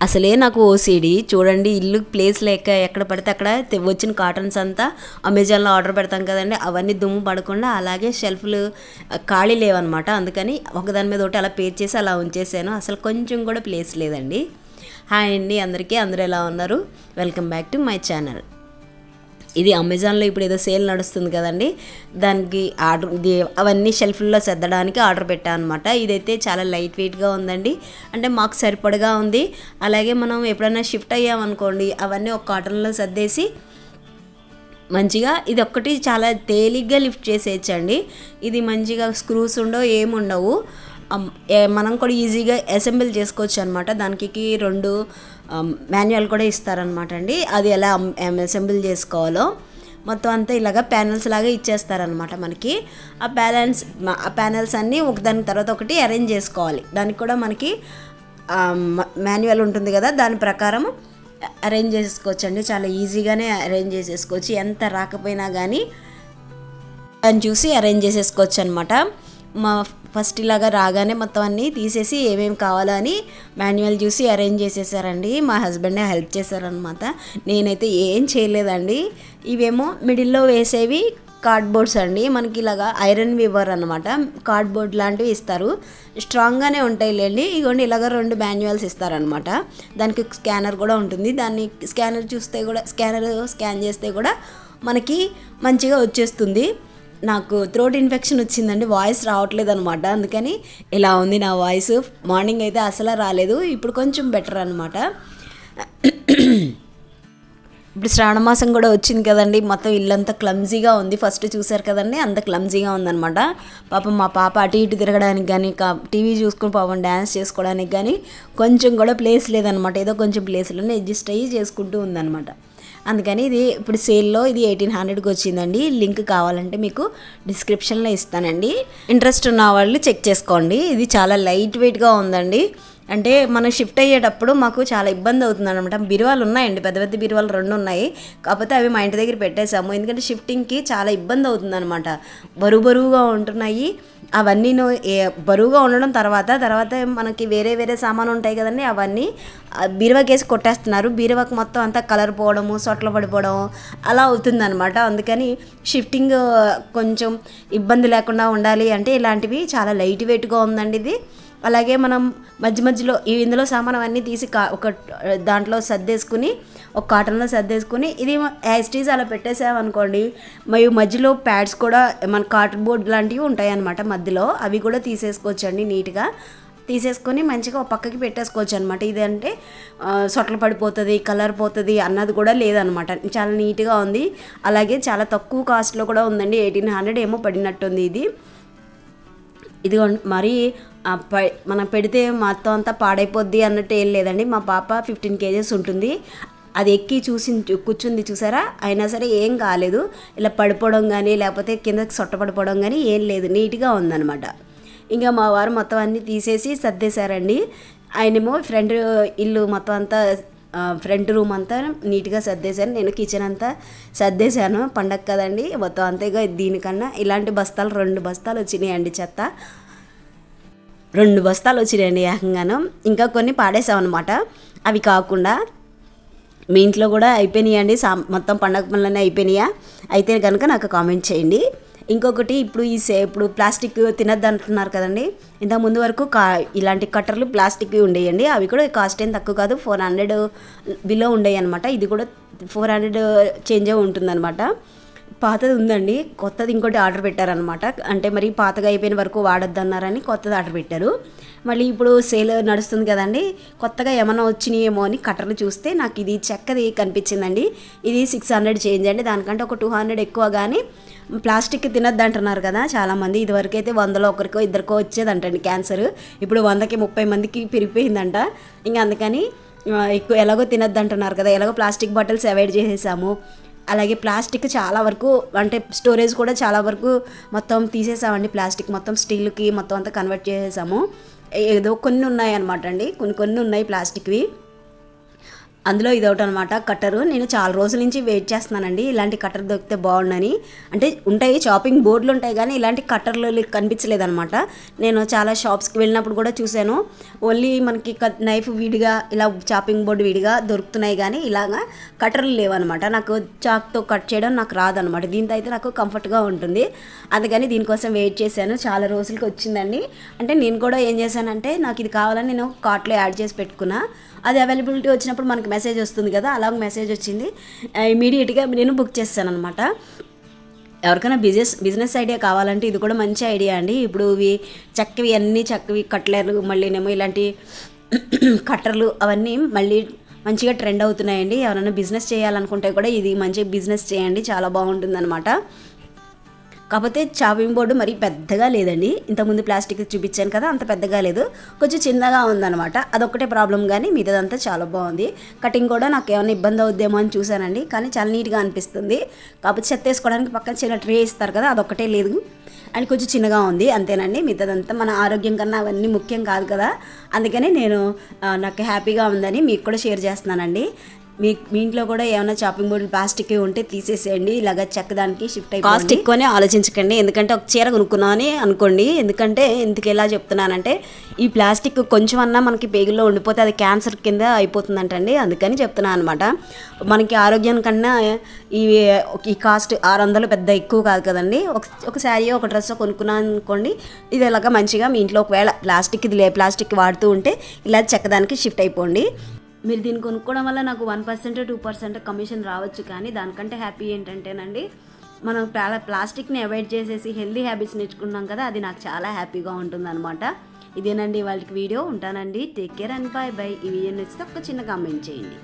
అసలే నాకు ఓసీడీ చూడండి, ఇల్లు ప్లేస్ లేక ఎక్కడ పడితే అక్కడ వచ్చిన కాటన్స్ అంతా అమెజాన్లో ఆర్డర్ పెడతాం కదండి, అవన్నీ దుమ్ము పడకుండా అలాగే షెల్ఫ్లు ఖాళీ లేవన్నమాట. అందుకని ఒకదాని మీద ఒకటి అలా పేర్ చేసి అలా ఉంచేసాను. అసలు కొంచెం కూడా ప్లేస్ లేదండి. హాయ్ అండి అందరికీ, అందరూ ఎలా ఉన్నారు? Welcome back to my channel. ఇది అమెజాన్లో ఇప్పుడు ఏదో సేల్ నడుస్తుంది కదండి, దానికి అవన్నీ షెల్ఫ్ల్లో సర్దడానికి ఆర్డర్ పెట్టాను అనమాట. ఇదైతే చాలా లైట్ వెయిట్గా ఉందండి, అంటే మాకు సరిపడగా ఉంది. అలాగే మనం ఎప్పుడైనా షిఫ్ట్ అయ్యామనుకోండి, అవన్నీ ఒక కాటన్లో సర్దేసి మంచిగా ఇది ఒక్కటి చాలా తేలిగ్గా లిఫ్ట్ చేసేయచ్చండి. ఇది మంచిగా స్క్రూస్ ఉండవు, ఏముండవు, మనం కూడా ఈజీగా అసెంబుల్ చేసుకోవచ్చు అనమాట. దానికి 2 మాన్యువల్ కూడా ఇస్తారనమాట అండి. అది ఎలా అసెంబుల్ చేసుకోవాలో మొత్తం అంతా ఇలాగ ప్యానల్స్ లాగా ఇచ్చేస్తారనమాట మనకి. ఆ ప్యానల్స్ అన్నీ ఒకదాని తర్వాత ఒకటి అరేంజ్ చేసుకోవాలి. దానికి కూడా మనకి మాన్యువల్ ఉంటుంది కదా, దాని ప్రకారం అరేంజ్ చేసుకోవచ్చు అండి. చాలా ఈజీగానే అరేంజ్ చేసేసుకోవచ్చు, ఎంత రాకపోయినా కానీ దాన్ని చూసి అరేంజ్ చేసేసుకోవచ్చు అనమాట. ఫస్ట్ ఇలాగా రాగానే మొత్తం అన్నీ తీసేసి ఏమేమి కావాలో అని మాన్యువల్ చూసి అరేంజ్ చేసేసారండి. మా హస్బెండే హెల్ప్ చేశారనమాట, నేనైతే ఏం చేయలేదండి. ఇవేమో మిడిల్లో వేసేవి కార్డ్బోర్డ్స్ అండి, మనకి ఇలాగా ఐరన్ వీవర్ అనమాట. కార్డ్బోర్డ్ లాంటివి ఇస్తారు, స్ట్రాంగ్గానే ఉంటాయి లేండి. ఇగోండి ఇలాగ 2 మాన్యువల్స్ ఇస్తారనమాట. దానికి స్కానర్ కూడా ఉంటుంది. దాన్ని స్కాన్ చేస్తే కూడా మనకి మంచిగా వచ్చేస్తుంది. నాకు థ్రోట్ ఇన్ఫెక్షన్ వచ్చిందండి, వాయిస్ రావట్లేదు అనమాట. అందుకని ఇలా ఉంది నా వాయిస్. మార్నింగ్ అయితే అసలు రాలేదు, ఇప్పుడు కొంచెం బెటర్ అనమాట. ఇప్పుడు శ్రావణ మాసం కూడా వచ్చింది కదండి, మొత్తం ఇల్లంతా క్లమ్జీగా ఉంది. ఫస్ట్ చూసారు కదండి, అంత క్లమ్జీగా ఉందనమాట. పాపం మా పాప అటు ఇటు తిరగడానికి కానీ, టీవీ చూసుకుని పాపం డ్యాన్స్ చేసుకోవడానికి కానీ కొంచెం కూడా ప్లేస్ లేదనమాట. ఏదో కొంచెం ప్లేస్లోనే అడ్జస్ట్ అయ్యి చేసుకుంటూ ఉందనమాట. అందుకని ఇది ఇప్పుడు సేల్లో ఇది 1800కి వచ్చిందండి. లింక్ కావాలంటే మీకు డిస్క్రిప్షన్లో ఇస్తానండి, ఇంట్రెస్ట్ ఉన్న వాళ్ళు చెక్ చేసుకోండి. ఇది చాలా లైట్ వెయిట్గా ఉందండి. అంటే మనం షిఫ్ట్ అయ్యేటప్పుడు మాకు చాలా ఇబ్బంది అవుతుంది అనమాట. బిరువాలు ఉన్నాయండి, పెద్ద పెద్ద బిరువాలు 2 ఉన్నాయి. కాకపోతే అవి మా ఇంటి దగ్గర పెట్టేసాము, ఎందుకంటే షిఫ్టింగ్కి చాలా ఇబ్బంది అవుతుంది అనమాట. బరువుగా ఉంటున్నాయి అవన్నీ. బరువుగా ఉండడం తర్వాత మనకి వేరే సామాను ఉంటాయి కదండి, అవన్నీ బీరువాకేసి కొట్టేస్తున్నారు. బీరువాకి మొత్తం అంతా కలర్ పోవడము, సొట్లు పడిపోవడము అలా అవుతుంది అనమాట. అందుకని షిఫ్టింగ్ కొంచెం ఇబ్బంది లేకుండా ఉండాలి అంటే ఇలాంటివి చాలా లైట్ వెయిట్గా ఉందండి ఇది. అలాగే మనం మధ్యలో ఇందులో సామాను అన్నీ తీసి ఒక దాంట్లో సర్దేసుకుని, ఒక కాటన్లో సర్దేసుకుని ఇది యాస్టీజ్ అలా పెట్టేసామనుకోండి, మధ్యలో ప్యాడ్స్ కూడా మన కాటన్ బోర్డ్ లాంటివి ఉంటాయి అన్నమాట మధ్యలో, అవి కూడా తీసేసుకోవచ్చు అండి. నీట్గా తీసేసుకొని మంచిగా ఒక పక్కకి పెట్టేసుకోవచ్చు అనమాట. ఇదంటే సొట్లు పడిపోతుంది, కలర్ పోతుంది అన్నది కూడా లేదనమాట. చాలా నీట్గా ఉంది. అలాగే చాలా తక్కువ కాస్ట్లో కూడా ఉందండి, 1800 ఏమో పడినట్టుంది ఇది. ఇది మరి మనం పెడితే మొత్తం అంతా పాడైపోద్ది అన్నట్టు ఏం లేదండి. మా పాప 15 kgs ఉంటుంది, అది ఎక్కి కూర్చుంది చూసారా, అయినా సరే ఏం కాలేదు. ఇలా పడిపోవడం కానీ లేకపోతే కిందకి సొట్ట పడిపోవడం కానీ ఏం లేదు, నీట్గా ఉందన్నమాట. ఇంకా మా వారు మొత్తం అన్నీ తీసేసి సర్దేశారండి. ఆయనేమో ఫ్రంట్ ఇల్లు మొత్తం అంతా ఫ్రంట్ రూమ్ అంతా నీట్గా సర్దేశాను, నేను కిచెన్ అంతా సర్దేశాను. పండగ కదండి మొత్తం అంతేగా. దీనికన్నా ఇలాంటి బస్తాలు 2 బస్తాలు వచ్చినాయండి, చెత్త 2 బస్తాలు వచ్చినాయండి ఏకంగాను. ఇంకా కొన్ని పాడేసామన్నమాట. అవి కాకుండా మీ ఇంట్లో కూడా అయిపోయినాయండి, మొత్తం పండగ పనులన్నీ అయిపోయినాయా? అయితే కనుక నాకు కామెంట్ చేయండి. ఇంకొకటి ఇప్పుడు ప్లాస్టిక్ తినద్దు అంటున్నారు కదండి, ఇంత ముందు వరకు ఇలాంటి కట్టర్లు ప్లాస్టిక్ ఉండేయండి. అవి కూడా కాస్ట్ ఏం తక్కువ కాదు, 400 బిలో ఉండేవి అనమాట. ఇది కూడా 400 చేంజ్ ఉంటుందన్నమాట. పాతది ఉందండి, కొత్తది ఇంకోటి ఆర్డర్ పెట్టారనమాట. అంటే మరి పాతగా అయిపోయిన వరకు వాడొద్దన్నారని కొత్తది ఆర్డర్ పెట్టారు. మళ్ళీ ఇప్పుడు సేల్ నడుస్తుంది కదండి, కొత్తగా ఏమైనా వచ్చినాయేమో అని కట్టర్లు చూస్తే నాకు ఇది చెక్కది కనిపించిందండి. ఇది 600 చేంజ్ అండి, దానికంటే ఒక 200 ఎక్కువ. కానీ ప్లాస్టిక్ తినద్దు అంటున్నారు కదా చాలామంది. ఇదివరకు అయితే 100లో ఒకరికో ఇద్దరికో వచ్చేదంటండి క్యాన్సర్, ఇప్పుడు 100కి 30 మందికి పెరిగిపోయిందంట. ఇంకా అందుకని ఎక్కువ ఎలాగో తినద్దు అంటున్నారు కదా, ఎలాగో ప్లాస్టిక్ బాటిల్స్ అవాయిడ్ చేసేసాము. అలాగే ప్లాస్టిక్ చాలా వరకు, అంటే స్టోరేజ్ కూడా చాలా వరకు మొత్తం తీసేసామండి. ప్లాస్టిక్ మొత్తం స్టీల్కి మొత్తం అంతా కన్వర్ట్ చేసేసాము. ఏదో కొన్ని ఉన్నాయి అనమాట అండి, కొన్ని ఉన్నాయి ప్లాస్టిక్వి. అందులో ఇదొకటి అనమాట కట్టరు. నేను చాలా రోజుల నుంచి వెయిట్ చేస్తున్నానండి ఇలాంటి కట్టర్ దొరికితే బాగుండని. అంటే ఉంటాయి చాపింగ్ బోర్డులు ఉంటాయి కానీ ఇలాంటి కట్టర్లు కనిపించలేదన్నమాట. నేను చాలా షాప్స్కి వెళ్ళినప్పుడు కూడా చూశాను. ఓన్లీ మనకి నైఫ్ విడిగా ఇలా చాపింగ్ బోర్డు విడిగా దొరుకుతున్నాయి కానీ ఇలాగా కట్టర్లు లేవన్నమాట. నాకు చాక్తో కట్ చేయడం నాకు రాదనమాట. దీంతో అయితే నాకు కంఫర్ట్గా ఉంటుంది. అందుకని దీనికోసం వెయిట్ చేశాను. చాలా రోజులకి వచ్చిందండి. అంటే నేను కూడా ఏం చేశానంటే నాకు ఇది కావాలని నేను కార్ట్లో యాడ్ చేసి పెట్టుకున్నా. అది అవైలబిలిటీ వచ్చినప్పుడు మనకి మెసేజ్ వస్తుంది కదా, అలాగ మెసేజ్ వచ్చింది. ఇమీడియట్గా నేను బుక్ చేస్తాను అనమాట. ఎవరికైనా బిజినెస్ ఐడియా కావాలంటే ఇది కూడా మంచి ఐడియా అండి. ఇప్పుడు ఇవి చక్కవి కట్లర్లు మళ్ళీనేమో ఇలాంటి కట్టర్లు అవన్నీ మళ్ళీ మంచిగా ట్రెండ్ అవుతున్నాయండి. ఎవరైనా బిజినెస్ చేయాలనుకుంటే కూడా ఇది మంచి బిజినెస్ చేయండి, చాలా బాగుంటుందన్నమాట. కాకపోతే చాపింగ్ బోర్డు మరీ పెద్దగా లేదండి. ఇంతకుముందు ప్లాస్టిక్ చూపించాను కదా, అంత పెద్దగా లేదు, కొంచెం చిన్నగా ఉందన్నమాట. అదొక్కటే ప్రాబ్లం కానీ మిగతాదంతా చాలా బాగుంది. కటింగ్ కూడా నాకు ఏమైనా ఇబ్బంది అవుద్దేమో అని చూశానండి, కానీ చాలా నీట్గా అనిపిస్తుంది. కాకపోతే చెత్త వేసుకోవడానికి పక్కన చిన్న ట్రే ఇస్తారు కదా, అదొక్కటే లేదు అండ్ కొంచెం చిన్నగా ఉంది, అంతేనండి. మిగతాదంతా మన ఆరోగ్యం కన్నా అవన్నీ ముఖ్యం కాదు కదా, అందుకని నేను నాకు హ్యాపీగా ఉందని మీకు కూడా షేర్ చేస్తున్నానండి. మీ ఇంట్లో కూడా ఏమైనా చాపింగ్ బోర్డు ప్లాస్టిక్ ఉంటే తీసేసేయండి. ఇలాగ చెక్కదానికి షిఫ్ట్ అయిపోయి కాస్ట్ ఎక్కువనే ఆలోచించకండి. ఎందుకంటే ఒక చీర కొనుక్కున్నామని అనుకోండి. ఎందుకంటే ఎందుకు ఎలా చెప్తున్నానంటే ఈ ప్లాస్టిక్ కొంచెం అన్నా మనకి పేగుల్లో ఉండిపోతే అది క్యాన్సర్ కింద అయిపోతుందంటండి. అందుకని చెప్తున్నాను అనమాట. మనకి ఆరోగ్యం కన్నా ఈ కాస్ట్ 600 పెద్ద ఎక్కువ కాదు కదండి. ఒక శారీ ఒక డ్రెస్ కొనుక్కున్నాను అనుకోండి, ఇది ఇలాగ మంచిగా మీ ఇంట్లో ఒకవేళ ప్లాస్టిక్ వాడుతూ ఉంటే ఇలా చెక్కదానికి షిఫ్ట్ అయిపోండి. మీరు దీన్ని కొనుక్కోవడం వల్ల నాకు 1% 2% కమిషన్ రావచ్చు, కానీ దానికంటే హ్యాపీ ఏంటంటేనండి మనం ప్లాస్టిక్ని అవాయిడ్ చేసేసి హెల్దీ హ్యాబిట్స్ నేర్చుకున్నాం కదా, అది నాకు చాలా హ్యాపీగా ఉంటుందన్నమాట. ఇదేనండి వాళ్ళకి వీడియో. ఉంటానండి. Take care and bye. ఈ వీడియో నచ్చితే ఒక చిన్న కామెంట్ చేయండి.